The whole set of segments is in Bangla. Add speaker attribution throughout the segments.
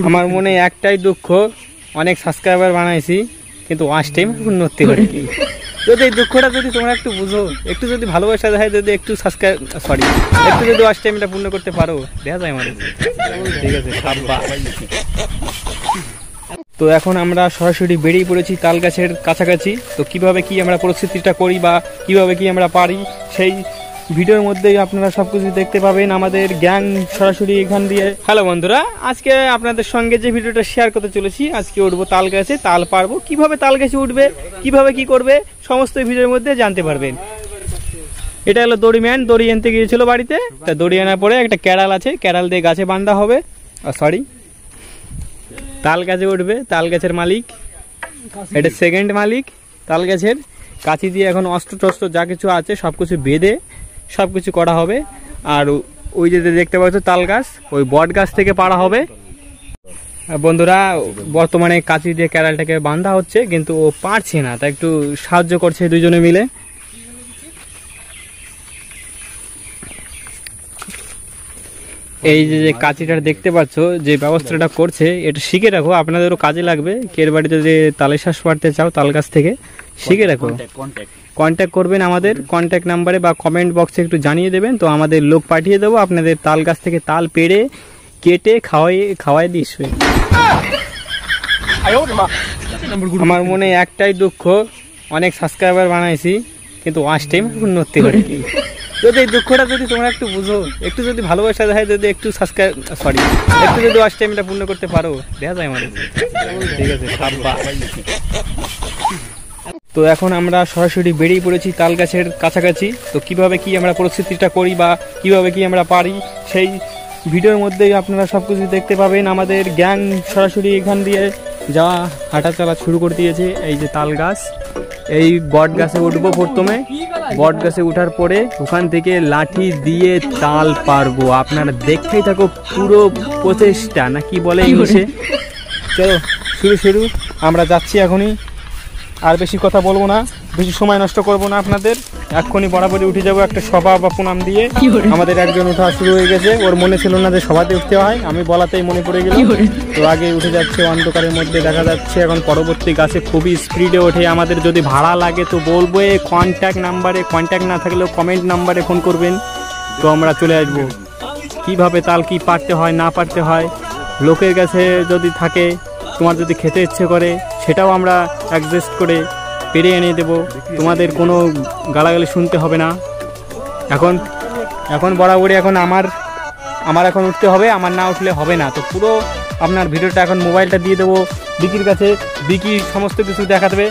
Speaker 1: আমার মনে একটাই দুঃখ, অনেক সাবস্ক্রাইবার বানাইছি কিন্তু ওয়াচ টাইম উন্নতি হয়নি। যদি এই দুঃখটা যদি তোমরা একটু বুঝো, একটু যদি ভালোবাসা দেয়, যদি একটু একটু যদি ওয়াচ টাইমটা পূর্ণ করতে পারো, দেখা যায় আমার। ঠিক আছে, তো এখন আমরা সরাসরি বেরিয়ে পড়েছি তাল গাছের কাছাকাছি। তো কিভাবে কি আমরা পরিস্থিতিটা করি বা কিভাবে কি আমরা পারি, সেই ভিডিওর মধ্যেই আপনারা সবকিছু দেখতে পাবেন। আমাদের গ্যাং সরাসরি এখান দিয়ে। হ্যালো বন্ধুরা, আজকে আপনাদের সঙ্গে যে ভিডিওটা শেয়ার করতে চলেছি, আজকে উঠবো তাল গাছে, তাল পারবো। কিভাবে তাল গাছে উঠবে, কিভাবে কি করবে, সমস্ত ভিডিওর মধ্যে জানতে পারবেন। এটা হলো দড়িম্যান, দড়ি আনতে গিয়েছিল বাড়িতে। তা দড়ি আনার পরে একটা ক্যারাল আছে, ক্যারাল দিয়ে গাছে বাঁধা হবে। তাল গাছে উঠবে তাল গাছের মালিক, এটা সেকেন্ড মালিক তাল গাছের। কাছি দিয়ে এখন অস্ত্র টস্ত্র যা কিছু আছে সব কিছু বেঁধে সব কিছু করা হবে। আর ওই যে দেখতে পাচ্ছ তাল গাছ, ওই বট গাছ থেকে পাড়া হবে। বন্ধুরা, বর্তমানে কাছি দিয়ে ক্যারালটাকে বাঁধা হচ্ছে, কিন্তু ও পারছে না, তা একটু সাহায্য করছে দুজনে মিলে। এই যে কাঁচিটা দেখতে পাচ্ছ, যে ব্যবস্থাটা করছে, এটা শিখে রাখো, আপনাদেরও কাজে লাগবে। কের বাড়িতে যে তালের শ্বাস পাড়তে চাও তাল গাছ থেকে, শিখে রাখো। কন্ট্যাক্ট করবেন আমাদের কন্ট্যাক্ট নাম্বারে বা কমেন্ট বক্সে একটু জানিয়ে দেবেন, তো আমাদের লোক পাঠিয়ে দেবো আপনাদের তাল গাছ থেকে তাল পেড়ে কেটে খাওয়াই দিস। আমার মনে একটাই দুঃখ, অনেক সাবস্ক্রাইবার বানাইছি কিন্তু ওয়াচ টাইম উন্নতি হয়নি। যদি এই দুঃখটা যদি তোমরা একটু বুঝো, একটু যদি ভালোবাসা দেয়, যদি একটু একটু যদি ওয়াচ টাইমটা পূর্ণ করতে পারো, দেখা যায় আমার। ঠিক আছে, তো এখন আমরা সরাসরি বেরিয়ে পড়েছি তাল গাছের কাছাকাছি। তো কিভাবে কি আমরা পরিস্থিতিটা করি বা কিভাবে কি আমরা পারি, সেই ভিডিওর মধ্যেই আপনারা সবকিছু দেখতে পাবেন। আমাদের গ্যাং সরাসরি এখান দিয়ে যাওয়া হাঁটা চলা শুরু করে দিয়েছে। এই যে তাল গাছ, এই বট গাছে উঠবো প্রথমে। বট গাছে উঠার পরে ওখান থেকে লাঠি দিয়ে তাল পারবো। আপনারা দেখতেই থাকো পুরো প্রচেষ্টা, না কি বলে ইংলিশে। চলো শুরু আমরা যাচ্ছি এখনই। আর বেশি কথা বলবো না, বেশি সময় নষ্ট করবো না আপনাদের। এক্ষুনি বরাবরই উঠে যাবো একটা সভা বা প্রণাম দিয়ে। আমাদের একজন উঠা শুরু হয়ে গেছে, ওর মনে ছিল না যে সভাতে উঠতে হয়, আমি বলাতেই মনে পড়ে গেল। তো আগে উঠে যাচ্ছে, অন্ধকারের মধ্যে দেখা যাচ্ছে। এখন পরবর্তী গাছে খুবই স্পিডে ওঠে। আমাদের যদি ভাড়া লাগে তো বলবো, কন্ট্যাক্ট নাম্বারে, কন্ট্যাক্ট না থাকলেও কমেন্ট নাম্বারে ফোন করবেন, তো আমরা চলে আসবো। কিভাবে তাল কি পারতে হয় না পারতে হয়, লোকের কাছে যদি থাকে, তোমার যদি খেতে ইচ্ছে করে, সেটাও আমরা অ্যাডজাস্ট করে পেরে এনে দেবো। তোমাদের কোনো গালাগালি শুনতে হবে না। এখন বরাবরই এখন আমার এখন উঠতে হবে, আমার না উঠলে হবে না। তো পুরো আপনার ভিডিওটা এখন মোবাইলটা দিয়ে দেবো বিকির কাছে, বিকি সমস্ত কিছু দেখা দেবে।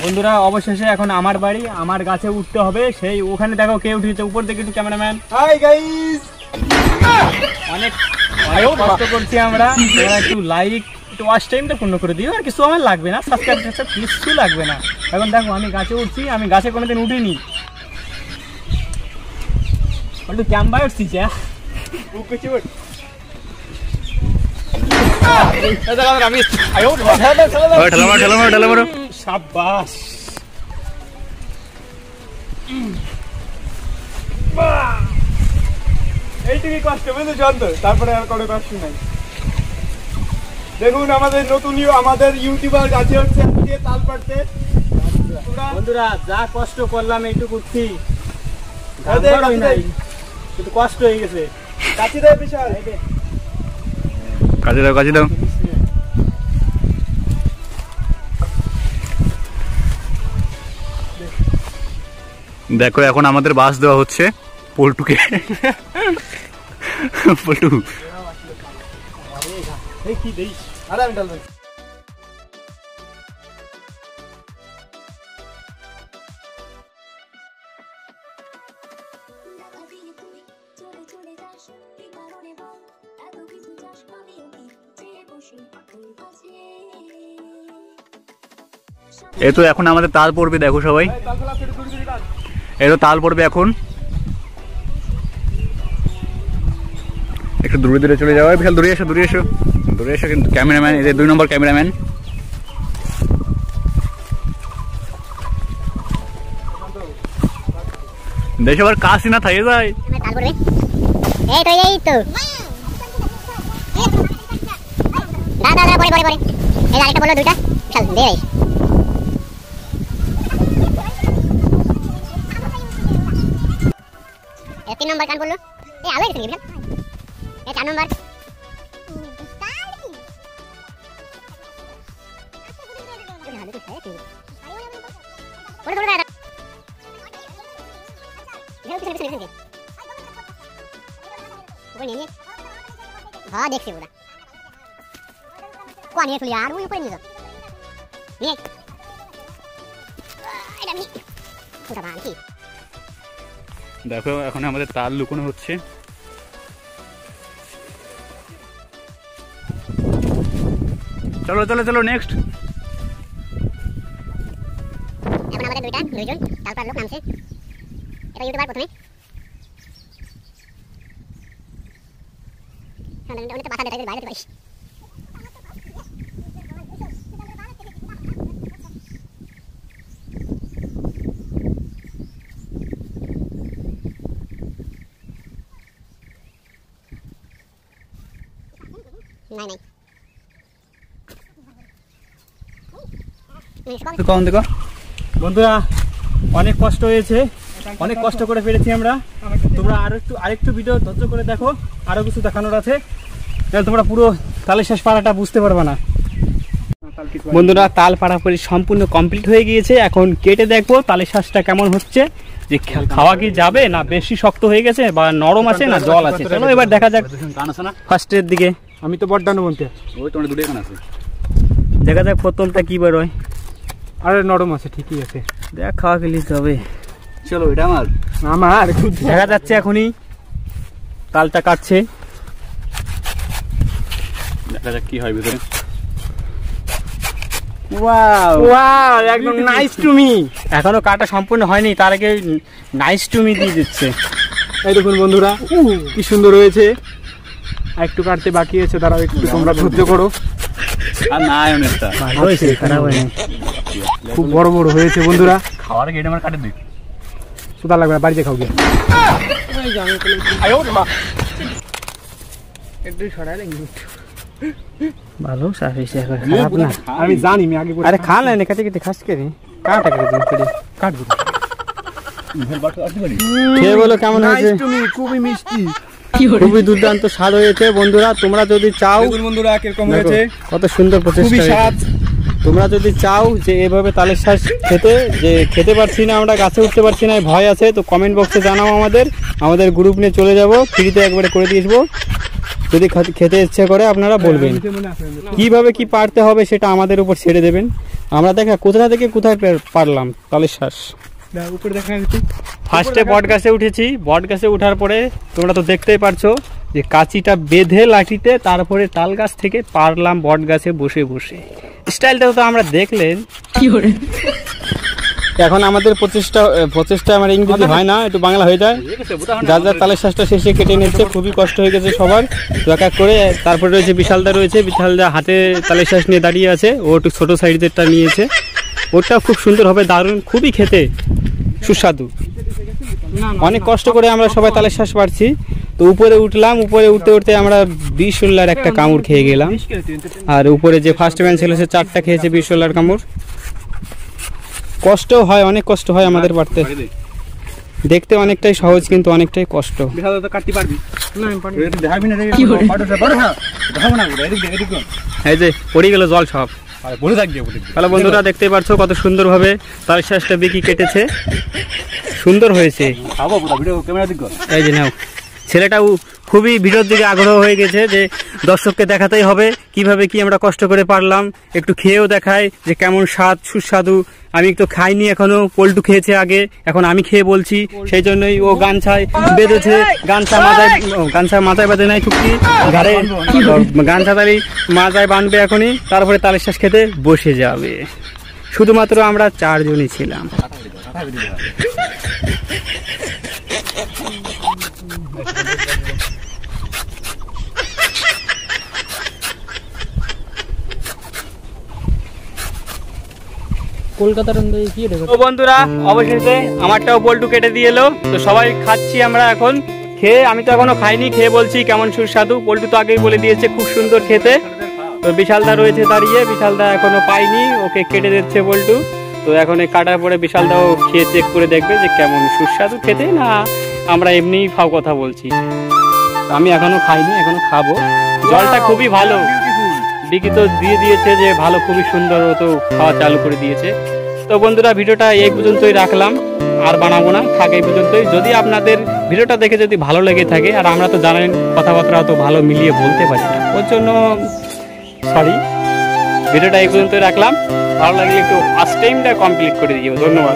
Speaker 1: বন্ধুরা, অবশেষে এখন আমার বাড়ি, আমার গাছে উঠতে হবে। সেই ওখানে দেখো কে উঠেছে, উপর থেকে একটু ক্যামেরাম্যান। হাই গাইস, অনেক কষ্ট করছি আমরা। একটু লাইক, একটু ওয়াচ টাইমটা পূর্ণ করে দিও, আর কিছু আমার লাগবে না, সাবস্ক্রাইব কিছু লাগবে না। এখন দেখো আমি গাছে উঠছি, আমি গাছে কোনোদিন উঠিনি। একটু ক্যাম্বায় উঠছি, সাব্বাস। এইটুকুই কষ্ট বুঝেছ, তারপরে আর কোনো কষ্ট নাই। দেখুন আমাদের নতুন আমাদের ইউটিউবার গাছে হচ্ছে তাল পাড়তে। বন্ধুরা, যা কষ্ট করলাম এইটুকু উঠছি, কিন্তু কষ্ট হয়ে গেছে। কাছে দাও বিশাল, কাছে দাও।
Speaker 2: দেখো এখন আমাদের বাস দেওয়া হচ্ছে পল্টুকে। পল্টু
Speaker 1: কি দেই, আরে আমি ডাল।
Speaker 2: এই তো এখন আমাদের তাল পড়বে, দেখো সবাই, এই তো তাল পড়বে এখন। একটু দূরে চলে যাওয়া, বিশাল দূরে এসো কিন্তু ক্যামেরাম্যান, এদের 2 নম্বর ক্যামেরাম্যান। দেশ আবার কাশি না থাকে যায়।
Speaker 3: পরে পরে এই আরেকটা বললো দুইটা চল দে এই 3 নম্বর কান বললো এই আলো এসে গেল এই 4 নম্বর हाँ देख से पूरा कौन ये यार वो ऊपर नहीं तो नहीं এটা আমি পুরো বাঁধি
Speaker 2: দেখো এখন আমাদের তাল লুকানো হচ্ছে। চলো চলো চলো নেক্সট।
Speaker 3: এখন আমাদের দুইজন তারপর লোক নামছে এটা ইউটিউবার প্রথমে অনেকটা বাসা দেখাই বাইরে পাইস নাই নাই
Speaker 1: কখন দেখো বন্ধুরা অনেক কষ্ট হয়েছে, অনেক কষ্ট করে পেরেছি আমরা। তোমরা আরেকটু ভিডিও ধৈর্য করে দেখো, আরো কিছু দেখানোর আছে, তাহলে তোমরা পুরো তালের শ্বাস পাড়াটা বুঝতে পারবে না। বন্ধুরা তাল পাড়াপাড়ি সম্পূর্ণ কমপ্লিট হয়ে গিয়েছে, এখন কেটে দেখবো তালের শ্বাসটা কেমন হচ্ছে, যে খাওয়া কি যাবে না বেশি শক্ত হয়ে গেছে বা নরম আছে না জল আছে। চলো এবার দেখা যাক ফার্স্টের দিকে। আমি তো বড্ডানো বলতে
Speaker 2: ওই তোমার দুটো কান আছে,
Speaker 1: দেখা যাক প্রথমটা কি বার হয়।
Speaker 4: আরে নরম আছে, ঠিকই আছে,
Speaker 1: দেখ খাওয়া খেলি হবে।
Speaker 2: চলো এটা আমার
Speaker 1: দেখা যাচ্ছে এখনই তালটা কাটছে,
Speaker 2: দেখা যাক কি হয় ভিতরে।
Speaker 1: একদম নাইস টু মি। এখনো কাটা সম্পূর্ণ হয়নি, তার আগে নাইস টু মি দিয়ে দিচ্ছে।
Speaker 4: এই দেখুন বন্ধুরা কি সুন্দর হয়েছে, একটু কাটতে বাকি আছে, তারাও একটু তোমরা ধৈর্য করো।
Speaker 2: আর না অনেকটা
Speaker 1: ভালো হয়েছে, খারাপ হয়নি,
Speaker 4: খুব বড় বড় হয়েছে বন্ধুরা।
Speaker 2: খাওয়ার গেটে আমার কাটে দিই,
Speaker 4: সুদা লাগবে না, বাড়িতে খাও গিয়ে।
Speaker 1: ভালো শ্বাস হয়েছে, খারাপ না।
Speaker 4: আমি জানি আমি আগে
Speaker 1: আরে খা না, কেটে কেটে খাস কে রে, কাটা কেটে
Speaker 4: কাটবো।
Speaker 1: খেয়ে বলো কেমন হয়েছে।
Speaker 4: খুবই মিষ্টি,
Speaker 1: খুবই দুর্দান্ত স্বাদ হয়েছে বন্ধুরা। তোমরা যদি চাও
Speaker 4: বন্ধুরা কিরকম হয়েছে,
Speaker 1: কত সুন্দর প্রচেষ্টা হয়েছে। তোমরা যদি চাও যে এভাবে তালের শ্বাস খেতে, যে খেতে পারছি না আমরা, গাছে উঠতে পারছি না, ভয় আছে, তো কমেন্ট বক্সে জানাও, আমাদের গ্রুপ নিয়ে চলে যাব, ফ্রিতে একবারে করে দিয়ে আসবো। যদি খেতে ইচ্ছে করে আপনারা বলবেন, কিভাবে কি পারতে হবে সেটা আমাদের উপর ছেড়ে দেবেন। আমরা দেখা কোথা থেকে কোথায় পারলাম তালের শ্বাস।
Speaker 4: উপরে দেখা যাচ্ছে
Speaker 1: ফার্স্টে বট গাছে উঠেছি, বট গাছে ওঠার পরে তোমরা তো দেখতেই পারছো যে কাঁচিটা বেঁধে লাঠিতে, তারপরে তাল গাছ থেকে পারলাম বট গাছে বসে বসে। স্টাইলটা তো আমরা দেখলেন। এখন আমাদের প্রচেষ্টা আমার ইংরেজি হয় না, একটু বাংলা হয়ে যায়। যার যার তালের শ্বাসটা শেষে কেটে নিচ্ছে, খুবই কষ্ট হয়ে গেছে সবার এক এক করে। তারপরে রয়েছে বিশালদা, বিশালদা হাতে তালের শ্বাস নিয়ে দাঁড়িয়ে আছে, ও একটু ছোটো সাইজেরটা নিয়েছে, ওটাও খুব সুন্দর হবে, দারুণ, খুবই খেতে সুস্বাদু। অনেক কষ্ট করে আমরা সবাই তালের শ্বাস পাচ্ছি। তো উপরে উঠলাম, উপরে উঠতে উঠতে আমরা 20 একটা কামড় খেয়ে গেলাম। আর উপরে যে ফার্স্ট ম্যান ছিল সে 4টা খেয়েছে 20 কামড়। কষ্ট হয়, অনেক কষ্ট হয় আমাদের পারতে। দেখতে অনেকটাই সহজ কিন্তু অনেকটাই কষ্ট। এই যে পড়ে গেল জল সব। তাহলে বন্ধুরা দেখতেই পারছো কত সুন্দরভাবে তালের শ্বাসটা বিকি কেটেছে, সুন্দর হয়েছে। এই যে নাও, ছেলেটাও খুবই ভিডিওর দিকে আগ্রহ হয়ে গেছে যে দর্শককে দেখাতেই হবে কিভাবে কি আমরা কষ্ট করে পারলাম, একটু খেয়েও দেখায় যে কেমন স্বাদ, সুস্বাদু। আমি তো খাইনি এখনো, পল্টু খেয়েছে আগে, এখন আমি খেয়ে বলছি। সেই জন্যই ও গামছায় বেঁধেছে, গামছা মাথায় বাঁধে নাই, টুকটি ঘাড়ে গামছা তালি মাথায় বাঁধবে এখনই, তারপরে তালের শ্বাস খেতে বসে যাবে। শুধুমাত্র আমরা 4 জনই ছিলাম।
Speaker 4: কলকাতার
Speaker 1: বন্ধুরা অবশেষে আমারটাও পল্টু কেটে দিয়ে এলো, তো সবাই খাচ্ছি আমরা এখন। খেয়ে, আমি তো এখনো খাইনি, খেয়ে বলছি কেমন সুস্বাদু। পল্টু তো আগেই বলে দিয়েছে খুব সুন্দর খেতে। তো তো বিশালদা রয়েছে দাঁড়িয়ে, বিশালদা এখনো পাইনি, ওকে কেটে দিচ্ছে বল্টু। তো এখন এই কাটার পরে বিশালদাও খেয়ে চেক করে দেখবে যে কেমন সুস্বাদু খেতে, না আমরা এমনিই ফাও কথা বলছি। আমি এখনো খাইনি, এখনো খাবো। জলটা খুবই ভালো, ডিকি তো দিয়ে দিয়েছে যে ভালো, খুবই সুন্দর, ও তো খাওয়া চালু করে দিয়েছে। তো বন্ধুরা ভিডিওটা এই পর্যন্তই রাখলাম, আর বানাবো না, থাক এই পর্যন্তই। যদি আপনাদের ভিডিওটা দেখে যদি ভালো লেগে থাকে, আর আমরা তো জানেন কথাবার্তা তো ভালো মিলিয়ে বলতে পারি না, ওর জন্য সরি। ভিডিওটা এই পর্যন্তই রাখলাম, ভালো লাগলে একটু আস্টেমটা কমপ্লিট করে দিও। ধন্যবাদ।